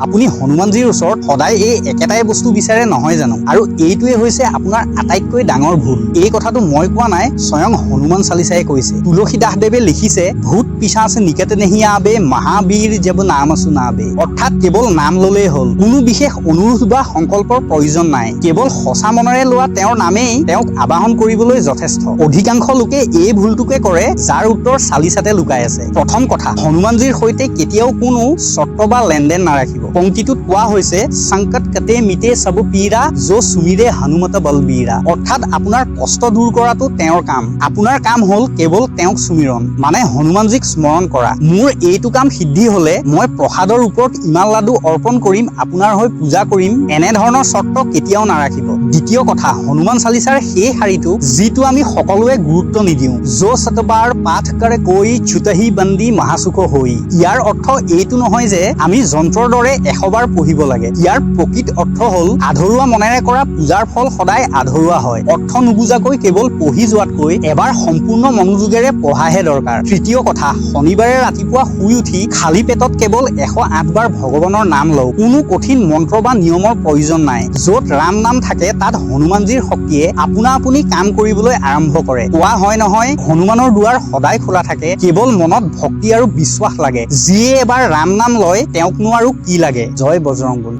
আপুনি হনুমানজীৰ ওচৰত সদায় এই একেটাই বস্তু বিচাৰে নহয় জানো? আৰু এইটোৱে হৈছে আপোনাৰ আটাইতকৈ ডাঙৰ ভুল। এই কথাটো মই কোৱা নাই, স্বয়ং হনুমান চালিচাই কৈছে। তুলসীদাসদেৱে লিখিছে, ভূত পিশাচ নিকেত নেহি আবে, মহাবীৰ জব নাম শুনাবে। অৰ্থাৎ কেৱল নাম ললেই হ'ল, কোনো বিশেষ অনুৰোধ বা সংকল্পৰ প্ৰয়োজন নাই। কেৱল সঁচা মনেৰে লোৱা তেওঁৰ নামেই তেওঁক আবাহন কৰিবলৈ যথেষ্ট। অধিকাংশ লোকে এই ভুলটোকে কৰে, যাৰ উত্তৰ চালিচাতে লুকাই আছে। প্ৰথম কথা, হনুমানজীৰ সৈতে কেতিয়াও কোনো চৰ্ত বা লেনদেন নাৰাখিব। পংক্তিটোত কোৱা হৈছে, সংকট কতে মিটে সব পীৰা, যো সুমিৰে হনুমত বলবীৰা। অৰ্থাৎ আপোনাৰ কষ্ট দূৰ কৰাটো তেওঁৰ কাম, আপোনাৰ কাম হ'ল কেৱল তেওঁক সুমিৰণ, মানে হনুমানজীক স্মৰণ কৰা। মোৰ এইটো কাম সিদ্ধি হলে মই প্ৰসাদৰ ওপৰত ইমান লাডু অৰ্পণ কৰিম, আপোনাৰ হৈ পূজা কৰিম, এনেধৰণৰ চৰ্ত কেতিয়াও নাৰাখিব। দ্বিতীয় কথা, হনুমান চালিচাৰ সেই শাৰীটো যিটো আমি সকলোৱে গুৰুত্ব নিদিওঁ, যো সতবাৰ পাঠ কৰে কৈ, ছুতহি বন্দী মহাসুখ হৈ। ইয়াৰ অৰ্থ এইটো নহয় যে আমি যন্ত্ৰৰ দৰে 100 বাৰ পঢ়িব লাগে। ইয়াৰ প্ৰকৃত অৰ্থ হ'ল, আধৰুৱা মনেৰে কৰা পূজাৰ ফল সদায় আধৰুৱা হয়। অৰ্থ নুবুজাকৈ কেৱল পঢ়ি যোৱাতকৈ এবাৰ সম্পূৰ্ণ মনোযোগেৰে পঢ়াহে দৰকাৰ। তৃতীয় কথা, শনিবাৰে ৰাতিপুৱা শুই উঠি খালী পেটত কেৱল 108 বাৰ ভগৱানৰ নাম লওক। কোনো কঠিন মন্ত্ৰ বা নিয়মৰ প্ৰয়োজন নাই। য'ত ৰাম নাম থাকে তাত হনুমানজীৰ শক্তিয়ে আপোনা আপুনি কাম কৰিবলৈ আৰম্ভ কৰে। কোৱা হয় নহয়, হনুমানৰ দুৱাৰ সদায় খোলা থাকে, কেৱল মনত ভক্তি আৰু বিশ্বাস লাগে। যিয়ে এবাৰ ৰাম নাম লয় তেওঁকনো আৰু কি লাগে। জয় বজৰংবলী।